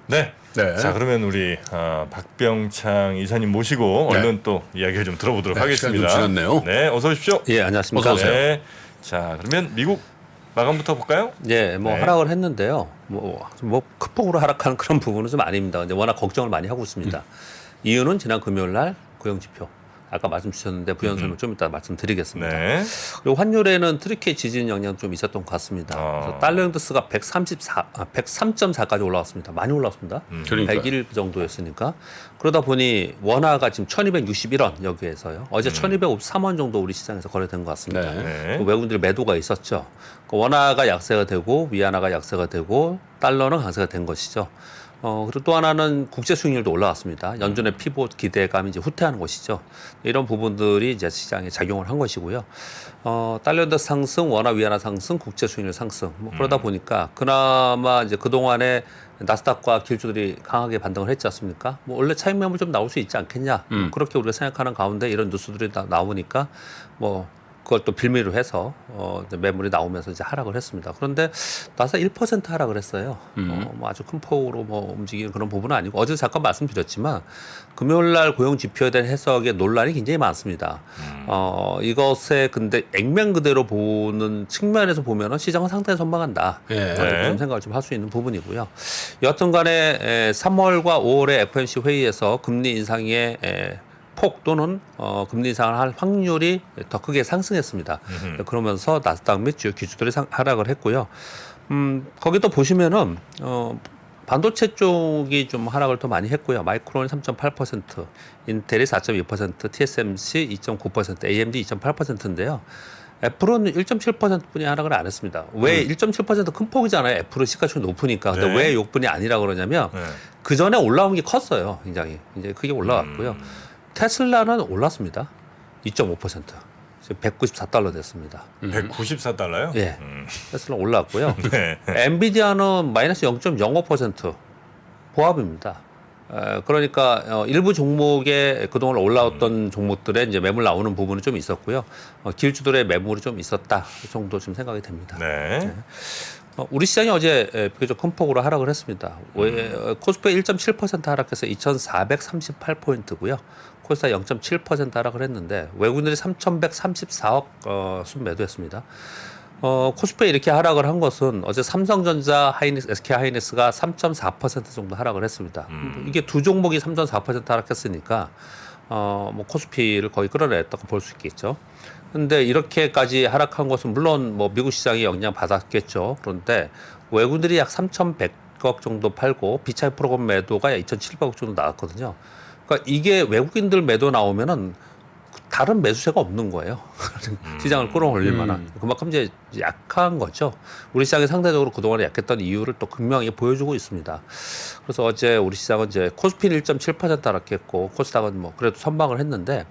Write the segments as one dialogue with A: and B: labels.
A: 네.
B: 네.
A: 자, 그러면 우리 박병창 이사님 모시고
B: 네.
A: 얼른 또 이야기를 좀 들어보도록
B: 네,
A: 하겠습니다.
B: 시간이 좀 지났네요.
A: 네, 어서 오십시오.
C: 예, 안녕하십니까.
B: 어서 오세요.
A: 네. 자, 그러면 미국 마감부터 볼까요?
C: 예, 뭐
A: 네.
C: 하락을 했는데요. 뭐 큰 폭으로 하락하는 그런 부분은 좀 아닙니다. 근데 워낙 걱정을 많이 하고 있습니다. 이유는 지난 금요일 날 고용 지표. 아까 말씀 주셨는데 부연 설명 좀 이따 말씀드리겠습니다.
A: 네.
C: 그리고 환율에는 트리케 지진 영향 좀 있었던 것 같습니다. 그래서 달러 인덱스가 103.4까지 올라왔습니다. 많이 올라왔습니다.
B: 그러니까요.
C: 101 정도였으니까. 그러다 보니 원화가 지금 1261원 여기에서요. 어제 1253원 정도 우리 시장에서 거래된 것 같습니다.
B: 네.
A: 네.
C: 외국인들의 매도가 있었죠. 그 원화가 약세가 되고 위안화가 약세가 되고 달러는 강세가 된 것이죠. 그리고 또 하나는 국제 수익률도 올라왔습니다. 연준의 피봇 기대감이 이제 후퇴하는 것이죠. 이런 부분들이 이제 시장에 작용을 한 것이고요. 달러 인덱스 상승, 원화 위안화 상승, 국제 수익률 상승. 뭐 그러다 보니까 그나마 이제 그동안에 나스닥과 길주들이 강하게 반등을 했지 않습니까? 뭐 원래 차익 매물 좀 나올 수 있지 않겠냐? 그렇게 우리가 생각하는 가운데 이런 뉴스들이 나오니까 뭐 그걸 또 빌미로 해서 이제 매물이 나오면서 이제 하락을 했습니다. 그런데 나스닥 1% 하락을 했어요. 뭐 아주 큰 폭으로 뭐 움직이는 그런 부분은 아니고 어제 잠깐 말씀드렸지만 금요일 날 고용 지표에 대한 해석에 논란이 굉장히 많습니다. 이것에 근데 액면 그대로 보는 측면에서 보면은 시장은 상당히 선방한다.
B: 예.
C: 그런 생각을 좀 할 수 있는 부분이고요. 여하튼간에 3월과 5월의 FOMC 회의에서 금리 인상의 폭 또는 금리 인상을 할 확률이 더 크게 상승했습니다. 그러면서 나스닥 및 주요 기주들이 하락을 했고요. 거기도 보시면은 반도체 쪽이 좀 하락을 더 많이 했고요. 마이크론이 3.8%, 인텔이 4.2%, TSMC 2.9%, AMD 2.8%인데요. 애플은 1.7%뿐이 하락을 안 했습니다. 왜 1.7% 큰 폭이잖아요. 애플은 시가총이 높으니까. 근데
A: 네.
C: 왜 욕분이 아니라 그러냐면
A: 네.
C: 그 전에 올라온 게 컸어요. 굉장히 이제 크게 올라왔고요. 테슬라는 올랐습니다. 2.5%. 지금 194달러 됐습니다.
A: 194달러요?
C: 예. 테슬라 올랐고요.
A: 네.
C: 엔비디아는 마이너스 0.05% 보합입니다. 그러니까 일부 종목에 그동안 올라왔던 종목들에 이제 매물 나오는 부분이 좀 있었고요. 길주들의 매물이 좀 있었다 정도 좀 생각이 됩니다.
A: 네.
C: 우리 시장이 어제 비교적 큰 폭으로 하락을 했습니다. 코스피 1.7% 하락해서 2,438포인트고요. 코스닥 0.7% 하락을 했는데 외국인들이 3,134억 순매도했습니다. 코스피에 이렇게 하락을 한 것은 어제 삼성전자, 하이닉스, SK 하이닉스가 3.4% 정도 하락을 했습니다. 이게 두 종목이 3.4% 하락했으니까 뭐 코스피를 거의 끌어냈다고 볼 수 있겠죠. 근데 이렇게까지 하락한 것은 물론 뭐 미국 시장이 영향 받았겠죠. 그런데 외국인들이 약 3,100억 정도 팔고 비차익 프로그램 매도가 약 2,700억 정도 나왔거든요. 그러니까 이게 외국인들 매도 나오면은 다른 매수세가 없는 거예요. 시장을 끌어올릴 만한. 그만큼 이제 약한 거죠. 우리 시장이 상대적으로 그동안에 약했던 이유를 또 극명히 보여주고 있습니다. 그래서 어제 우리 시장은 이제 코스피는 1.7% 하락했고 코스닥은 뭐 그래도 선방을 했는데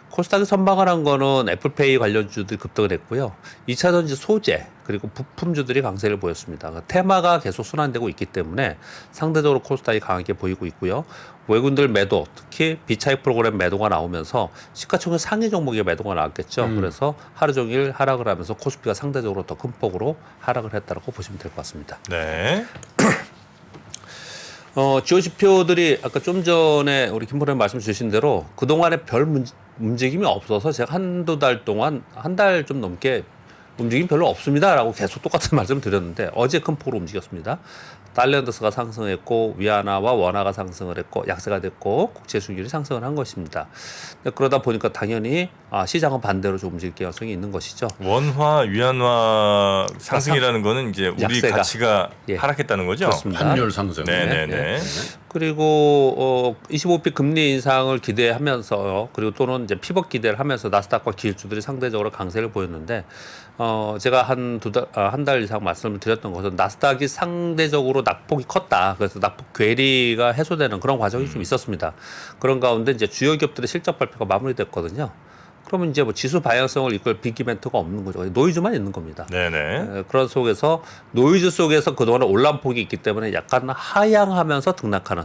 C: 코스닥이 선방을 한 거는 애플페이 관련주들이 급등을 했고요. 2차전지 소재 그리고 부품주들이 강세를 보였습니다. 그러니까 테마가 계속 순환되고 있기 때문에 상대적으로 코스닥이 강하게 보이고 있고요. 외국인들 매도, 특히 비차익 프로그램 매도가 나오면서 시가총액 상위 종목의 매도가 나왔겠죠. 그래서 하루 종일 하락을 하면서 코스피가 상대적으로 더 큰 폭으로 하락을 했다고 보시면 될 것 같습니다.
A: 네.
C: 주요 지표들이 아까 좀 전에 우리 김 프로님 말씀 주신 대로 그동안에 별 움직임이 없어서 제가 한두 달 동안 한 달 좀 넘게 움직임 별로 없습니다라고 계속 똑같은 말씀을 드렸는데 어제 큰 폭으로 움직였습니다. 달러 인덱스가 상승했고 위안화와 원화가 상승을 했고 약세가 됐고 국제 수익률이 상승을 한 것입니다. 그러다 보니까 당연히 시장은 반대로 좀 움직일 가능성이 있는 것이죠.
A: 원화, 위안화 상승이라는 거는 이제 우리
C: 약세가.
A: 가치가
C: 예.
A: 하락했다는 거죠?
C: 그렇습니다.
B: 환율 상승.
A: 네네네.
C: 그리고 25비 금리 인상을 기대하면서 그리고 또는 이제 피벗 기대를 하면서 나스닥과 기술주들이 상대적으로 강세를 보였는데 제가 한 달 이상 말씀을 드렸던 것은 나스닥이 상대적으로 낙폭이 컸다. 그래서 낙폭 괴리가 해소되는 그런 과정이 좀 있었습니다. 그런 가운데 이제 주요 기업들의 실적 발표가 마무리됐거든요. 그러면 이제 뭐 지수 방향성을 이끌 빅 이벤트가 없는 거죠. 노이즈만 있는 겁니다.
A: 네네.
C: 그런 속에서 노이즈 속에서 그동안 올라온 폭이 있기 때문에 약간 하향하면서 등락하는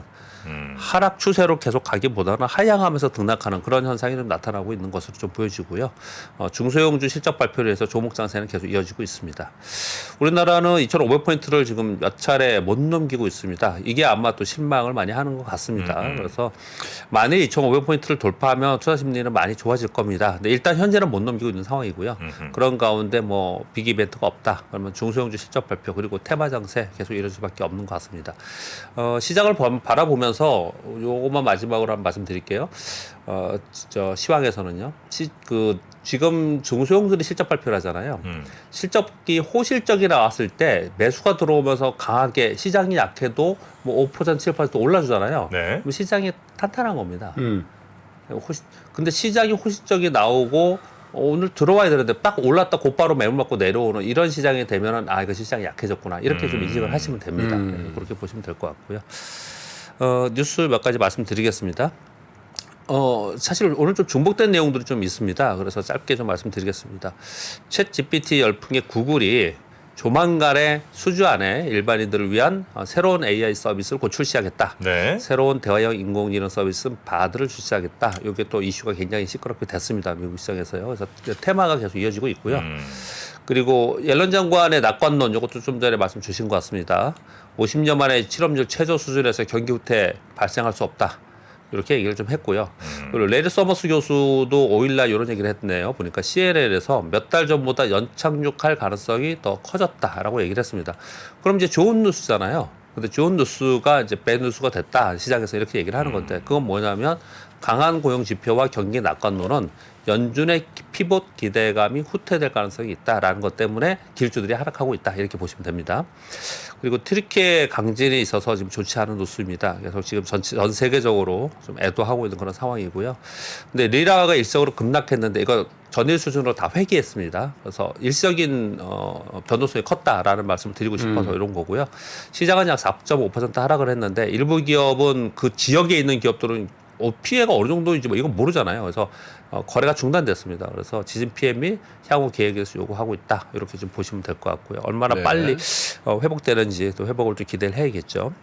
C: 하락 추세로 계속 가기보다는 하향하면서 등락하는 그런 현상이 좀 나타나고 있는 것으로 좀 보여지고요. 중소형주 실적 발표를 해서 조목 장세는 계속 이어지고 있습니다. 우리나라는 2,500포인트를 지금 몇 차례 못 넘기고 있습니다. 이게 아마 또 실망을 많이 하는 것 같습니다. 그래서 만일 2,500포인트를 돌파하면 투자 심리는 많이 좋아질 겁니다. 근데 일단 현재는 못 넘기고 있는 상황이고요. 그런 가운데 뭐 빅 이벤트가 없다. 그러면 중소형주 실적 발표 그리고 테마 장세 계속 이럴 수밖에 없는 것 같습니다. 시장을 바라보면서 요것만 마지막으로 한번 말씀드릴게요. 시황에서는요. 지금 중소형들이 실적 발표를 하잖아요. 실적이 호실적이 나왔을 때 매수가 들어오면서 강하게 시장이 약해도 뭐 5%, 7% 올라주잖아요.
A: 네.
C: 그럼 시장이 탄탄한 겁니다. 근데 시장이 호실적이 나오고 오늘 들어와야 되는데 딱 올랐다 곧바로 매물 맞고 내려오는 이런 시장이 되면은 이거 시장이 약해졌구나 이렇게 좀 인식을 하시면 됩니다. 네, 그렇게 보시면 될 것 같고요. 뉴스 몇 가지 말씀드리겠습니다. 사실 오늘 좀 중복된 내용들이 좀 있습니다. 그래서 짧게 좀 말씀드리겠습니다. 챗 GPT 열풍의 구글이 조만간에 수주 안에 일반인들을 위한 새로운 AI 서비스를 곧 출시하겠다.
A: 네.
C: 새로운 대화형 인공지능 서비스 바드를 출시하겠다. 이게 또 이슈가 굉장히 시끄럽게 됐습니다. 미국 시장에서요. 그래서 테마가 계속 이어지고 있고요. 그리고 옐런 장관의 낙관론 이것도 좀 전에 말씀 주신 것 같습니다. 50년 만에 실업률 최저 수준에서 경기 후퇴 발생할 수 없다. 이렇게 얘기를 좀 했고요. 그리고 레리 서머스 교수도 5일날 이런 얘기를 했네요. 보니까 CNN에서 몇 달 전보다 연착륙할 가능성이 더 커졌다라고 얘기를 했습니다. 그럼 이제 좋은 뉴스잖아요. 근데 좋은 뉴스가 이제 밴 뉴스가 됐다. 시장에서 이렇게 얘기를 하는 건데 그건 뭐냐면 강한 고용 지표와 경기 낙관론은 연준의 피봇 기대감이 후퇴될 가능성이 있다라는 것 때문에 기술주들이 하락하고 있다 이렇게 보시면 됩니다. 그리고 트리케 강진이 있어서 지금 좋지 않은 뉴스입니다. 그래서 지금 전 세계적으로 좀 애도하고 있는 그런 상황이고요. 근데 리라가 일시적으로 급락했는데 이거 전일 수준으로 다 회귀했습니다. 그래서 일시적인 변동성이 컸다라는 말씀을 드리고 싶어서 이런 거고요. 시장은 약 4.5% 하락을 했는데 일부 기업은 그 지역에 있는 기업들은 피해가 어느 정도인지 뭐 이건 모르잖아요. 그래서 거래가 중단됐습니다. 그래서 지진 피해 및 향후 계획에서 요구하고 있다. 이렇게 좀 보시면 될 것 같고요. 얼마나
B: 네.
C: 빨리 회복되는지 또 회복을 좀 기대를 해야겠죠.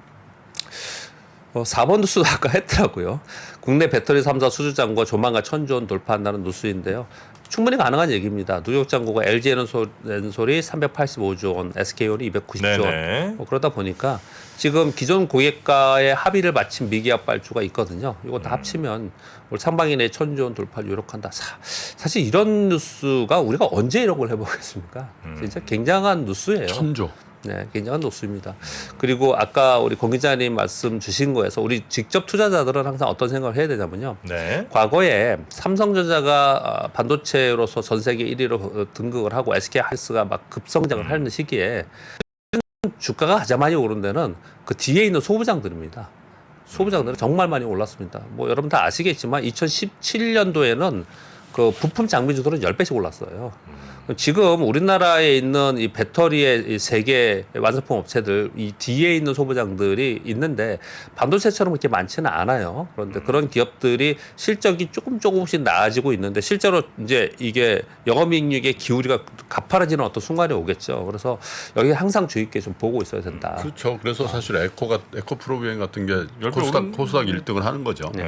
C: 4번 뉴스도 아까 했더라고요. 국내 배터리 3사 수주잔고가 조만간 1,000조 원 돌파한다는 뉴스인데요. 충분히 가능한 얘기입니다. 뉴욕 잔고가 LG 엔솔이 385조 원, SK온이 290조 원. 그러다 보니까 지금 기존 고객과의 합의를 마친 미기업 발주가 있거든요. 이거 다 합치면 올 상반기 내에 1,000조 원 돌파를 유력한다. 사실 이런 뉴스가 우리가 언제 이런 걸 해보겠습니까? 진짜 굉장한 뉴스예요.
B: 1,000조.
C: 네, 굉장한 높습니다. 그리고 아까 우리 공 기자님 말씀 주신 거에서 우리 직접 투자자들은 항상 어떤 생각을 해야 되냐면요.
A: 네.
C: 과거에 삼성전자가 반도체로서 전 세계 1위로 등극을 하고 SK하이닉스가 막 급성장을 하는 시기에 주가가 가장 많이 오른 데는 그 뒤에 있는 소부장들입니다. 소부장들은 정말 많이 올랐습니다. 뭐 여러분 다 아시겠지만 2017년도에는 그 부품 장비주들은 10배씩 올랐어요. 지금 우리나라에 있는 이 배터리의 이 세계 완성품 업체들 이 뒤에 있는 소부장들이 있는데 반도체처럼 그렇게 많지는 않아요. 그런데 그런 기업들이 실적이 조금씩 나아지고 있는데 실제로 이제 이게 영업이익률의 기울이가 가파라지는 어떤 순간이 오겠죠. 그래서 여기 항상 주의 있게 좀 보고 있어야 된다.
B: 그렇죠. 그래서 사실 에코프로비행 같은 게
A: 열배
B: 코스닥 1등을 하는 거죠.
C: 네.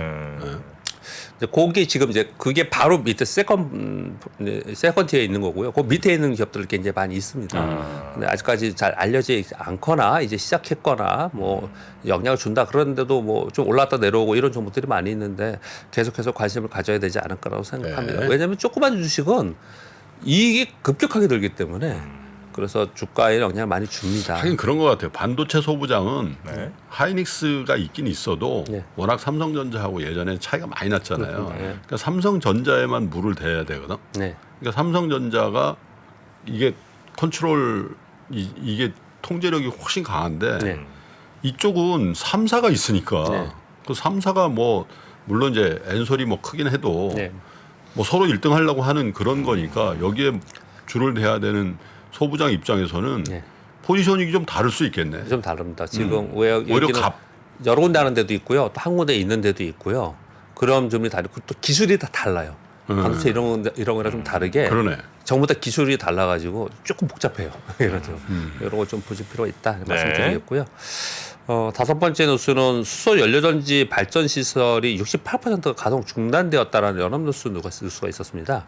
C: 거기 지금 이제 그게 바로 밑에 세컨티에 있는 거고요. 그 밑에 있는 기업들 게 이제 많이 있습니다. 근데 아직까지 잘 알려지지 않거나 이제 시작했거나 뭐 영향을 준다 그런데도 뭐 좀 올랐다 내려오고 이런 정보들이 많이 있는데 계속해서 관심을 가져야 되지 않을까라고 생각합니다.
B: 네.
C: 왜냐하면 조그만 주식은 이익이 급격하게 들기 때문에 그래서 주가에 영향을 많이 줍니다.
B: 하긴 그런 것 같아요. 반도체 소부장은
A: 네.
B: 하이닉스가 있긴 있어도
C: 네.
B: 워낙 삼성전자하고 예전에 차이가 많이 났잖아요.
C: 그렇군요. 네.
B: 그러니까 삼성전자에만 물을 대야 되거든.
C: 네.
B: 그러니까 삼성전자가 이게 이게 통제력이 훨씬 강한데
C: 네.
B: 이쪽은 3사가 있으니까
C: 네.
B: 그 3사가 뭐 물론 이제 엔솔이 뭐 크긴 해도
C: 네.
B: 뭐 서로 1등 하려고 하는 그런 거니까 여기에 줄을 대야 되는 소부장 입장에서는
C: 네.
B: 포지셔닝이 좀 다를 수 있겠네.
C: 좀 다릅니다. 지금 왜
B: 오히려
C: 여기는 여러 군데 하는 데도 있고요. 또 한 군데 있는 데도 있고요. 그런 점이 다르고 또 기술이 다 달라요. 반도체 이런 거랑 좀 다르게
B: 그러네.
C: 전부 다 기술이 달라가지고 조금 복잡해요. 이런 거 좀 보실 필요가 있다
A: 네.
C: 말씀드리겠고요. 다섯 번째 뉴스는 수소 연료전지 발전 시설이 68%가 가동 중단되었다라는 연합 뉴스가 있었습니다.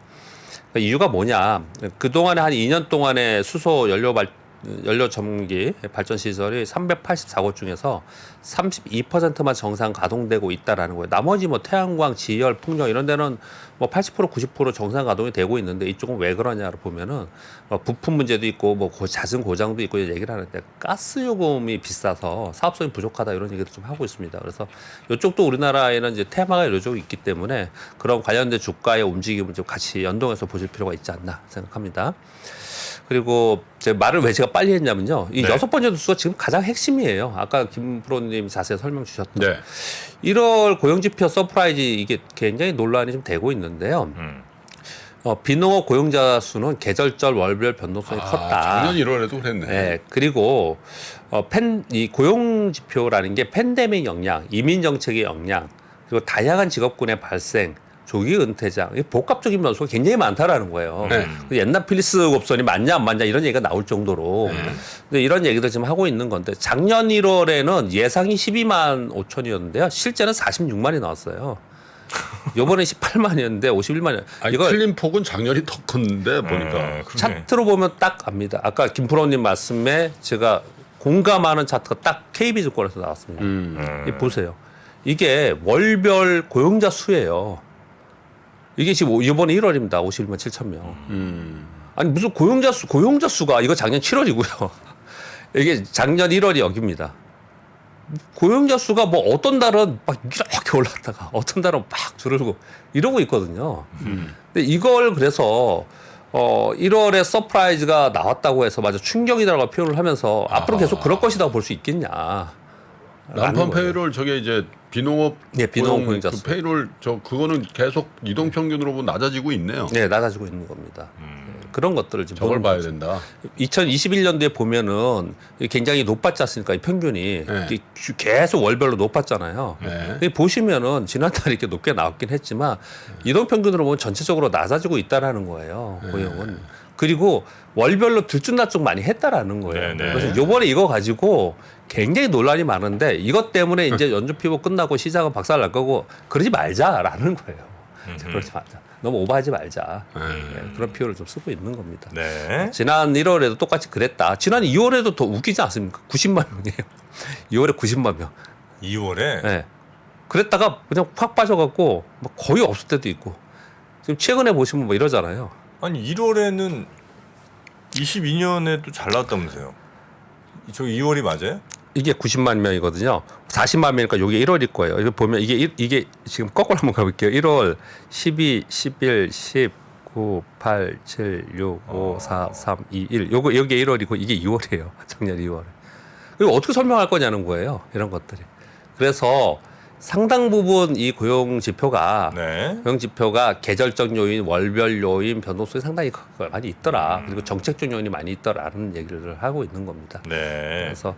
C: 그러니까 이유가 뭐냐? 그동안에 한 2년 동안에 수소 연료 전기 발전 시설이 384곳 중에서 32%만 정상 가동되고 있다라는 거예요. 나머지 뭐 태양광, 지열, 풍력 이런 데는 뭐 80% 90% 정상 가동이 되고 있는데 이쪽은 왜 그러냐를 보면은 부품 문제도 있고 뭐 잦은 고장도 있고 얘기를 하는데 가스 요금이 비싸서 사업성이 부족하다 이런 얘기도 좀 하고 있습니다. 그래서 이쪽도 우리나라에는 이제 테마가 여러 쪽 있기 때문에 그런 관련된 주가의 움직임을 좀 같이 연동해서 보실 필요가 있지 않나 생각합니다. 그리고 제 말을 왜 제가 빨리 했냐면요. 이
A: 네.
C: 여섯 번째 뉴스가 지금 가장 핵심이에요. 아까 김 프로님 자세히 설명 주셨던
B: 네.
C: 1월 고용지표 서프라이즈 이게 굉장히 논란이 좀 되고 있는데요. 비농업 고용자 수는 계절적 월별 변동성이 컸다.
B: 작년 1월에도 그랬네.
C: 네, 그리고 이 고용 지표라는 게 팬데믹 영향, 이민 정책의 영향, 그리고 다양한 직업군의 발생, 조기 은퇴장, 이 복합적인 변수가 굉장히 많다라는 거예요.
B: 네.
C: 옛날 필리스 곱선이 맞냐 안 맞냐 이런 얘기가 나올 정도로 근데 이런 얘기들 지금 하고 있는 건데 작년 1월에는 예상이 12만 5천이었는데요. 실제는 46만이 나왔어요. 요번에 18만이었는데 51만이.
B: 아니,
C: 이걸
B: 틀린 폭은 작년이 더 컸는데 보니까.
A: 그러네.
C: 차트로 보면 딱 압니다. 아까 김프로님 말씀에 제가 공감하는 차트가 딱 KB증권에서 나왔습니다. 이 보세요. 이게 월별 고용자 수예요. 이게 지금 이번에 1월입니다. 51만 7천 명. 아니 무슨 고용자 수가 이거 작년 7월이고요. 이게 작년 1월이 여기입니다. 고용자 수가 뭐 어떤 달은 막 이렇게 올랐다가 어떤 달은 막 줄고 이러고 있거든요. 근데 이걸 그래서 1월에 서프라이즈가 나왔다고 해서 마저 충격이라고 표현을 하면서 앞으로 계속 그럴 것이라고 볼 수 있겠냐.
B: 난판 페이롤 저게 이제 비농업
C: 네, 비농업
B: 고용
C: 고용자
B: 그
C: 수.
B: 페이롤 그거는 계속 이동 평균으로 보면 낮아지고 있네요.
C: 네, 낮아지고 있는 겁니다. 그런 것들을 지금
B: 저걸
C: 보는
B: 봐야
C: 거죠.
B: 된다.
C: 2021년도에 보면은 굉장히 높았지 않습니까? 이 평균이
B: 네.
C: 이게 계속 월별로 높았잖아요.
B: 네.
C: 근데 보시면은 지난달에 이렇게 높게 나왔긴 했지만 이동 평균으로 보면 전체적으로 낮아지고 있다라는 거예요. 고용은. 그리고 월별로 들쭉날쭉 많이 했다라는 거예요.
A: 네, 네.
C: 그래서 요번에 이거 가지고 굉장히 논란이 많은데 이것 때문에 이제 연준 피부 끝나고 시장은 박살날 거고 그러지 말자라는 거예요. 그러지 말자. 너무 오버하지 말자. 네, 그런 표현을 좀 쓰고 있는 겁니다.
A: 네.
C: 지난 1월에도 똑같이 그랬다. 지난 2월에도 더 웃기지 않습니까? 90만 명이에요. 2월에 90만 명.
A: 2월에
C: 네. 그랬다가 그냥 확 빠져갖고 뭐 거의 없을 때도 있고. 지금 최근에 보시면 뭐 이러잖아요.
A: 아니 1월에는 22년에도 잘 나왔다면서요. 저 2월이 맞아요?
C: 이게 90만 명이거든요. 40만 명이니까 이게 1월일 거예요. 이거 보면 이게 지금 거꾸로 한번 가볼게요. 1월, 12, 11, 10, 9, 8, 7, 6, 5, 4, 3, 2, 1. 여기 1월이고 이게 2월이에요. 작년 2월. 이거 어떻게 설명할 거냐는 거예요. 이런 것들이. 그래서 상당 부분 이 고용 지표가
A: 네.
C: 고용 지표가 계절적 요인, 월별 요인 변동성이 상당히 많이 있더라. 그리고 정책적 요인이 많이 있더라는 얘기를 하고 있는 겁니다.
A: 네.
C: 그래서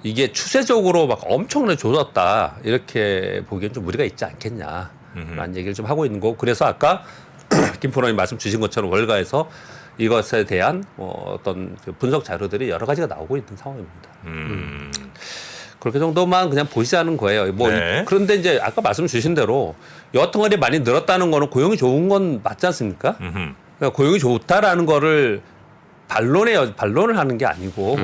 C: 이게 추세적으로 막 엄청나게 좋았다 이렇게 보기엔 좀 무리가 있지 않겠냐라는 얘기를 좀 하고 있는 거고 그래서 아까 김 프로님 말씀 주신 것처럼 월가에서 이것에 대한 어떤 그 분석 자료들이 여러 가지가 나오고 있는 상황입니다. 그렇게 정도만 그냥 보시자는 거예요. 뭐
A: 네.
C: 그런데 이제 아까 말씀 주신 대로 여하튼 간에 많이 늘었다는 거는 고용이 좋은 건 맞지 않습니까? 그러니까 고용이 좋다라는 거를 반론을 하는 게 아니고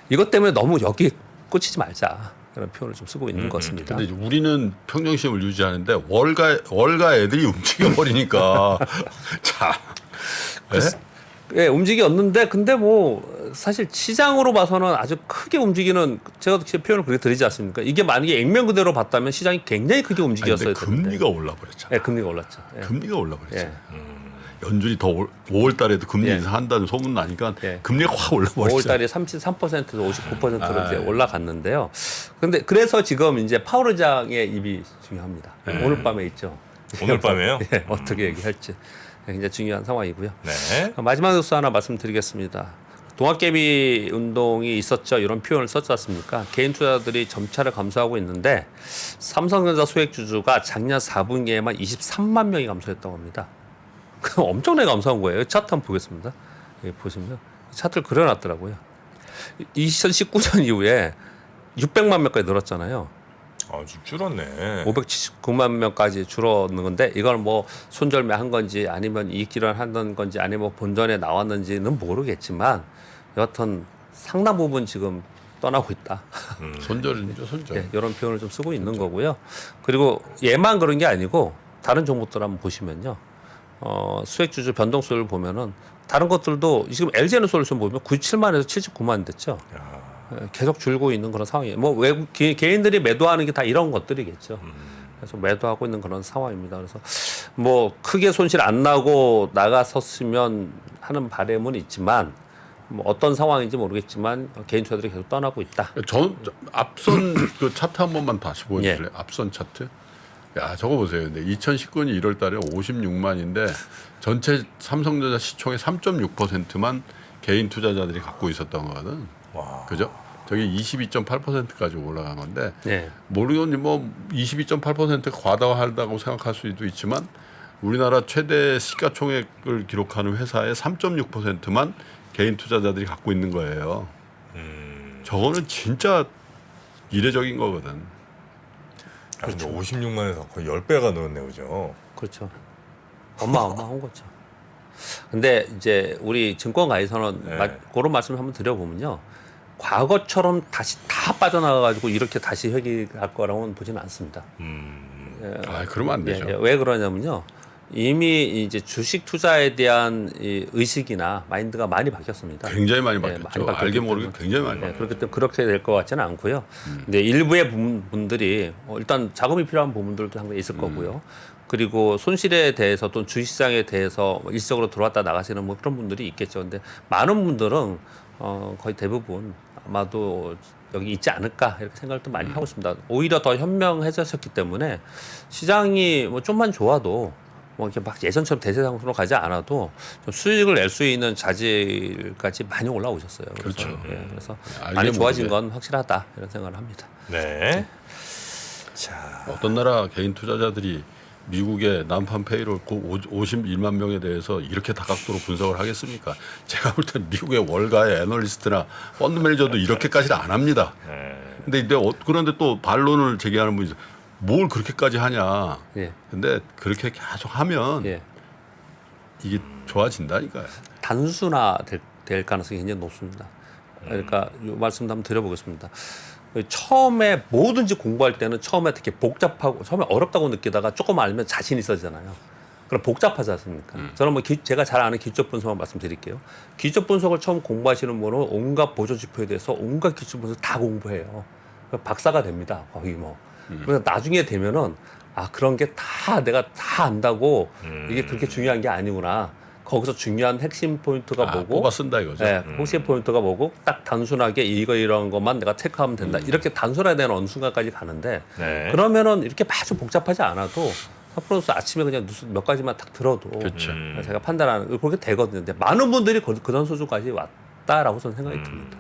C: 이것 때문에 너무 여기 꽂히지 말자 그런 표현을 좀 쓰고 있는 것입니다.
B: 근데 이제 우리는 평정심을 유지하는데 월가 애들이 움직여 버리니까 자. 네?
C: 예, 움직였는데 근데 뭐 사실 시장으로 봐서는 아주 크게 움직이는 제가 제 표현을 그렇게 드리지 않습니까? 이게 만약에 액면 그대로 봤다면 시장이 굉장히 크게
B: 아니,
C: 움직였어야
B: 근데
C: 되는데.
B: 금리가 올라 버렸잖아.
C: 예, 금리가 올랐죠. 예.
B: 금리가 올라 버렸잖아.
C: 예.
B: 연준이 더 5월 달에도 금리
C: 예.
B: 인상한다는 소문 나니까
C: 예.
B: 금리가 확 올라 버렸잖아.
C: 5월 달에 33%도 59%로 이제
B: 예.
C: 올라갔는데요. 근데 그래서 지금 이제 파월 의장의 입이 중요합니다. 오늘 밤에 있죠.
A: 오늘 밤에요?
C: 예, 어떻게 얘기할지 굉장히 중요한 상황이고요.
A: 네.
C: 마지막 뉴스 하나 말씀드리겠습니다. 동학개비 운동이 있었죠. 이런 표현을 썼지 않습니까? 개인 투자들이 점차를 감소하고 있는데 삼성전자 소액주주가 작년 4분기에만 23만 명이 감소했다고 합니다. 그럼 엄청나게 감소한 거예요. 차트 한번 보겠습니다. 여기 보시면 차트를 그려놨더라고요. 2019년 이후에 600만 명까지 늘었잖아요.
A: 좀 줄었네.
C: 579만 명까지 줄었는 건데 이걸 뭐 손절매한 건지 아니면 이익질환 하는 건지 아니면 뭐 본전에 나왔는지는 모르겠지만 여하튼 상당 부분 지금 떠나고 있다.
B: 손절이죠, 손절.
C: 네, 이런 표현을 좀 쓰고 있는 거고요. 그리고 얘만 그런 게 아니고 다른 종목들 한번 보시면요. 수액주주 변동수를 보면은 다른 것들도 지금 LG에너솔루션 보면 97만에서 79만 됐죠. 계속 줄고 있는 그런 상황이에요. 뭐 외국 개인들이 매도하는 게 다 이런 것들이겠죠. 그래서 매도하고 있는 그런 상황입니다. 그래서 뭐 크게 손실 안 나고 나갔었으면 하는 바람은 있지만 뭐 어떤 상황인지 모르겠지만 개인 투자들이 계속 떠나고 있다.
B: 저 앞선 그 차트 한 번만 다시 보여주실래요? 앞선 차트. 야, 저거 보세요. 근데 2019년 1월 달에 56만인데 전체 삼성전자 시총의 3.6%만 개인 투자자들이 갖고 있었던 거거든.
A: 와.
B: 그죠? 저기 22.8%까지 올라간 건데
C: 네.
B: 모르겠니 뭐 22.8%가 과다하다고 생각할 수도 있지만 우리나라 최대 시가총액을 기록하는 회사의 3.6%만 개인 투자자들이 갖고 있는 거예요. 저거는 진짜 이례적인 거거든.
A: 근데 56만에서 거의 10배가 늘었네, 그죠?
C: 그렇죠. 어마어마한 거죠. 근데 이제 우리 증권가에서는
A: 네.
C: 그런 말씀 한번 드려보면요. 과거처럼 다시 다 빠져나가가지고 이렇게 다시 회귀할 거라고는 보지는 않습니다.
B: 아, 그러면 안 되죠.
C: 왜 그러냐면요. 이미 이제 주식 투자에 대한 이 의식이나 마인드가 많이 바뀌었습니다.
B: 굉장히 많이
C: 네,
B: 바뀌었죠.
C: 많이
B: 알게
C: 바뀌었기
B: 모르게
C: 때문에.
B: 굉장히 많이
C: 네,
B: 바뀌었죠.
C: 그렇기 때문에 그렇게 될 것 같지는 않고요. 근데 일부의 분들이 일단 자금이 필요한 부분들도 상당히 있을 거고요. 그리고 손실에 대해서 또 주식시장에 대해서 일시적으로 들어왔다 나가시는 뭐 그런 분들이 있겠죠. 근데 많은 분들은 거의 대부분 아마도 여기 있지 않을까 이렇게 생각을 또 많이 하고 있습니다. 오히려 더 현명해졌기 때문에 시장이 뭐 좀만 좋아도 뭐 이렇게 막 예전처럼 대세상으로 가지 않아도 좀 수익을 낼 수 있는 자질까지 많이 올라오셨어요. 그래서,
B: 그렇죠.
C: 그래서
B: 알게
C: 많이 좋아진
B: 모르게.
C: 건 확실하다 이런 생각을 합니다.
A: 네. 자,
B: 어떤 나라 개인 투자자들이 미국의 난판 페이롤 51만 명에 대해서 이렇게 다각도로 분석을 하겠습니까? 제가 볼 땐 미국의 월가의 애널리스트나 펀드 매니저도 이렇게까지는 안 합니다. 근데 그런데 또 반론을 제기하는 분이 있어요. 뭘 그렇게까지 하냐.
C: 예.
B: 근데 그렇게 계속 하면
C: 예.
B: 이게 좋아진다니까요.
C: 단순화 될 가능성이 굉장히 높습니다. 그러니까 이 말씀도 한번 드려보겠습니다. 처음에 뭐든지 공부할 때는 처음에 되게 복잡하고 처음에 어렵다고 느끼다가 조금 알면 자신 있어지잖아요. 그럼 복잡하지 않습니까? 저는 뭐 제가 잘 아는 기술적 분석만 말씀드릴게요. 기술적 분석을 처음 공부하시는 분은 온갖 보조 지표에 대해서 온갖 기술적 분석 다 공부해요. 박사가 됩니다. 거의 뭐. 그래서 나중에 되면은 그런 게 다 내가 다 안다고 이게 그렇게 중요한 게 아니구나. 거기서 중요한 핵심 포인트가 뭐고
B: 뽑아 쓴다 이거죠.
C: 네, 핵심 포인트가 뭐고 딱 단순하게 이런 것만 내가 체크하면 된다. 이렇게 단순화되는 어느 순간까지 가는데
A: 네.
C: 그러면은 이렇게 아주 복잡하지 않아도 플러스 아침에 그냥 뉴스 몇 가지만 딱 들어도
B: 그렇죠.
C: 제가 판단하는 그렇게 되거든요. 근데 많은 분들이 그런 수준까지 왔다라고 저는 생각이 듭니다.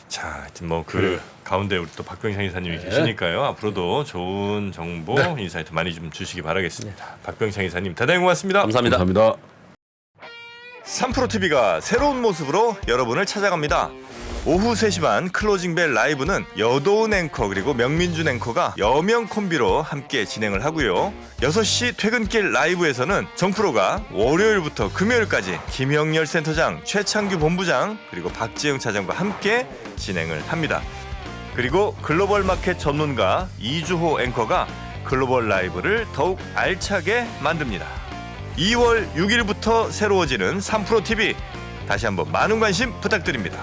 A: 자, 하여튼 뭐 그 가운데 우리 또 박병창 이사님이 계시니까요. 앞으로도 좋은 정보, 인사이트 많이 좀 주시기 바라겠습니다. 박병창 이사님 대단히 고맙습니다.
C: 감사합니다.
B: 감사합니다.
A: 3프로TV가 새로운 모습으로 여러분을 찾아갑니다. 오후 3시 반 클로징벨 라이브는 여도은 앵커 그리고 명민준 앵커가 여명 콤비로 함께 진행을 하고요. 6시 퇴근길 라이브에서는 정프로가 월요일부터 금요일까지 김영렬 센터장, 최창규 본부장 그리고 박지영 차장과 함께 진행을 합니다. 그리고 글로벌 마켓 전문가 이주호 앵커가 글로벌 라이브를 더욱 알차게 만듭니다. 2월 6일부터 새로워지는 3프로TV 다시 한번 많은 관심 부탁드립니다.